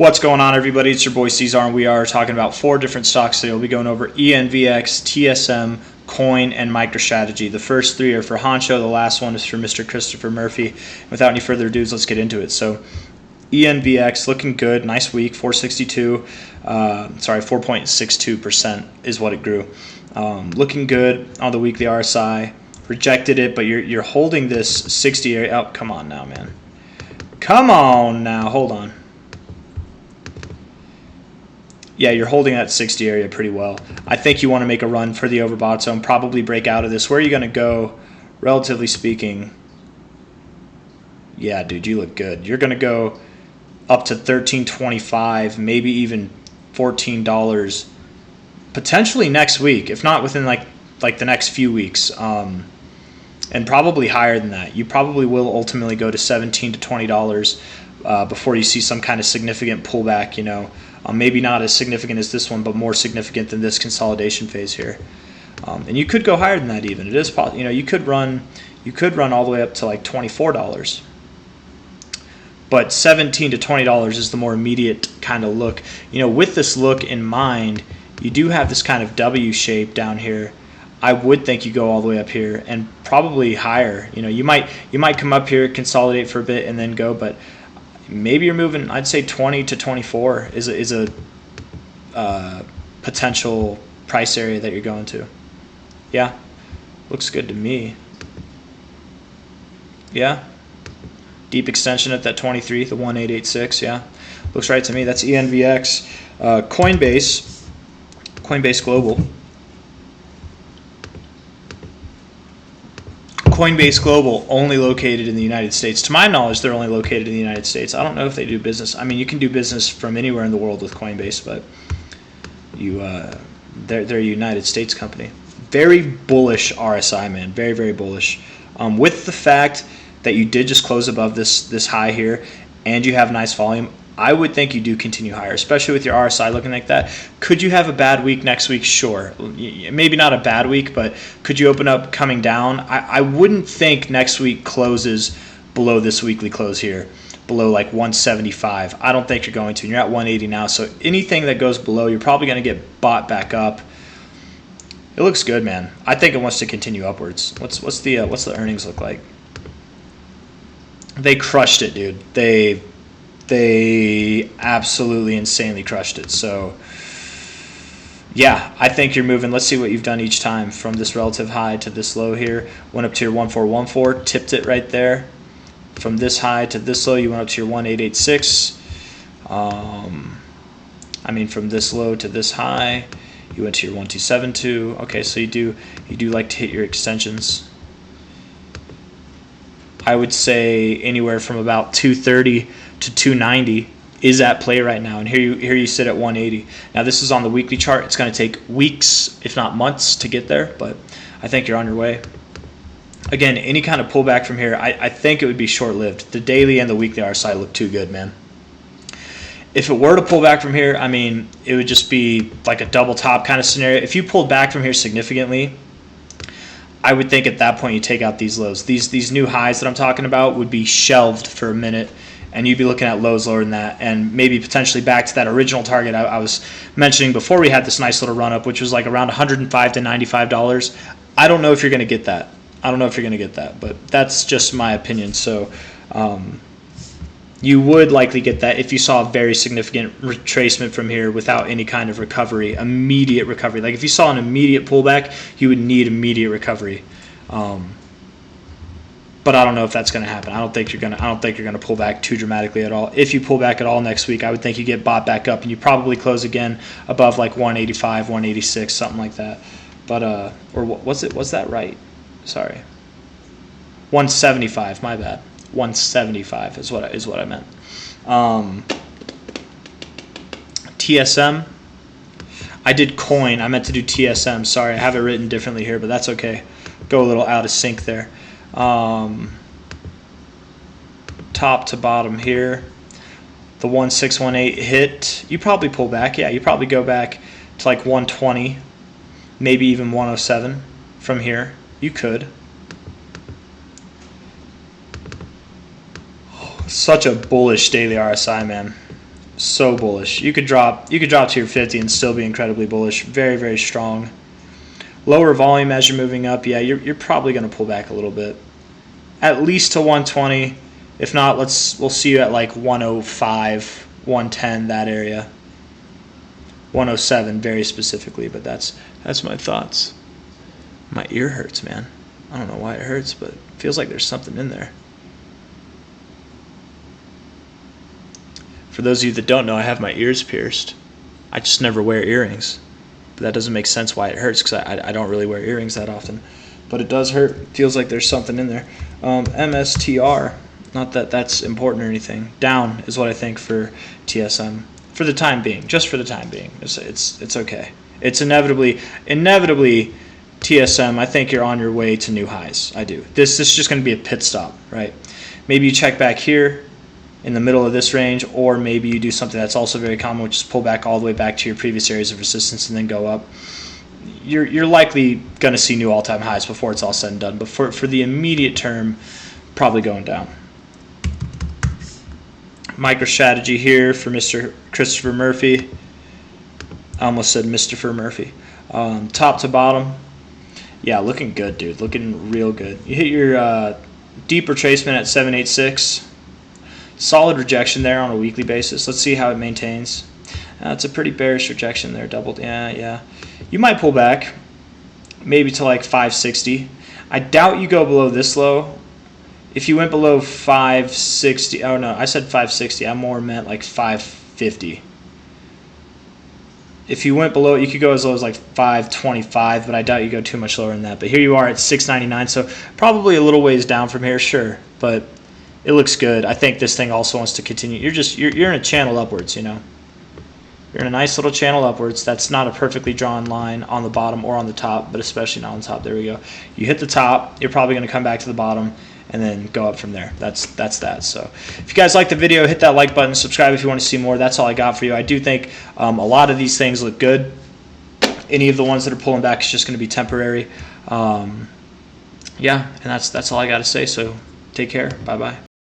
What's going on, everybody? It's your boy C-Zar, and we are talking about 4 different stocks today. We'll be going over ENVX, TSM, Coin, and MicroStrategy. The first 3 are for Honcho. The last one is for Mr. Christopher Murphy. Without any further ado, let's get into it. So, ENVX looking good, nice week, 4.62% is what it grew. Looking good on the weekly RSI. Rejected it, but you're holding this 60 area. Oh, come on now, man. Come on now, hold on. Yeah, you're holding that 60 area pretty well. I think you want to make a run for the overbought zone, probably break out of this. Where are you going to go, relatively speaking? Yeah, dude, you look good. You're going to go up to $13.25, maybe even $14, potentially next week, if not within like the next few weeks, and probably higher than that. You probably will ultimately go to $17 to $20 before you see some kind of significant pullback, you know. Maybe not as significant as this one, but more significant than this consolidation phase here. And you could go higher than that even. It is possible. You know, you could run all the way up to like $24. But $17 to $20 is the more immediate kind of look. You know, with this look in mind, you do have this kind of W shape down here. I would think you go all the way up here and probably higher. You know, you might come up here, consolidate for a bit, and then go, but maybe you're moving, I'd say 20 to 24 is a potential price area that you're going to. Yeah, looks good to me. Yeah, deep extension at that 23, the 1886, yeah. Looks right to me. That's ENVX. Coinbase Global. Coinbase Global, only located in the United States. To my knowledge, they're only located in the United States. I don't know if they do business. I mean, you can do business from anywhere in the world with Coinbase, but they're a United States company. Very bullish RSI, man. Very, very bullish. With the fact that you did just close above this high here, and you have nice volume, I would think you do continue higher, especially with your RSI looking like that. Could you have a bad week next week? Sure. Maybe not a bad week, but could you open up coming down? I wouldn't think next week closes below this weekly close here, below like 175. I don't think you're going to. You're at 180 now, so anything that goes below, you're probably going to get bought back up. It looks good, man. I think it wants to continue upwards. What's the earnings look like? They crushed it, dude. They absolutely insanely crushed it. So, yeah, I think you're moving. Let's see what you've done each time from this relative high to this low here. Went up to your 1414, tipped it right there. From this high to this low, you went up to your 1886. I mean, from this low to this high, you went to your 1272. Okay, so you do like to hit your extensions. I would say anywhere from about 230 to 290 is at play right now, and here you sit at 180. Now this is on the weekly chart. It's going to take weeks, if not months, to get there, but I think you're on your way. Again, any kind of pullback from here, I think it would be short-lived. The daily and the weekly RSI look too good, man. If it were to pull back from here, I mean, it would just be like a double top kind of scenario. If you pulled back from here significantly, I would think at that point you take out these lows. These new highs that I'm talking about would be shelved for a minute, and you'd be looking at lows lower than that, and maybe potentially back to that original target I was mentioning before we had this nice little run up, which was like around $105 to $95. I don't know if you're going to get that. But that's just my opinion. So you would likely get that if you saw a very significant retracement from here without any kind of recovery, immediate recovery. Like if you saw an immediate pullback, you would need immediate recovery. But I don't know if that's going to happen. I don't think you're going to pull back too dramatically at all. If you pull back at all next week, I would think you get bought back up and you probably close again above like 185, 186, something like that. But or was that right? Sorry. 175, my bad. 175 is what I meant. TSM. I did coin. I meant to do TSM. Sorry, I have it written differently here, but that's okay. Go a little out of sync there. Top to bottom here, the 1618 hit. You probably pull back. Yeah, you probably go back to like 120, maybe even 107 from here. You could. Such a bullish daily RSI, man. So bullish. You could drop to your 50 and still be incredibly bullish. Very, very strong. Lower volume as you're moving up. Yeah, you're probably going to pull back a little bit. At least to 120. If not, we'll see you at like 105, 110, that area. 107 very specifically, but that's my thoughts. My ear hurts, man. I don't know why it hurts, but it feels like there's something in there. For those of you that don't know, I have my ears pierced. I just never wear earrings. But that doesn't make sense why it hurts, because I don't really wear earrings that often. But it does hurt. It feels like there's something in there. MSTR, not that that's important or anything. Down is what I think for TSM. For the time being, just for the time being. It's okay. It's inevitably TSM, I think you're on your way to new highs. I do. This is just going to be a pit stop, right? Maybe you check back here in the middle of this range, or maybe you do something that's also very common, which is pull back all the way back to your previous areas of resistance and then go up. You're likely going to see new all-time highs before it's all said and done, but for the immediate term, probably going down. MicroStrategy here for Mr. Christopher Murphy. I almost said Mr. Murphy. Top to bottom. Yeah, looking good, dude. Looking real good. You hit your deep retracement at 786. Solid rejection there on a weekly basis. Let's see how it maintains. It's a pretty bearish rejection there. Doubled. Yeah. You might pull back, maybe to like 560. I doubt you go below this low. If you went below 560, oh no, I said 560. I more meant like 550. If you went below, you could go as low as like 525, but I doubt you go too much lower than that. But here you are at 699, so probably a little ways down from here, sure, but it looks good. I think this thing also wants to continue. You're in a channel upwards, you know. You're in a nice little channel upwards. That's not a perfectly drawn line on the bottom or on the top, but especially not on the top. There we go. You hit the top, you're probably going to come back to the bottom and then go up from there. That's that. So if you guys like the video, hit that like button, subscribe if you want to see more. That's all I got for you. I do think a lot of these things look good. Any of the ones that are pulling back is just going to be temporary. Yeah, and that's all I got to say. So take care. Bye-bye.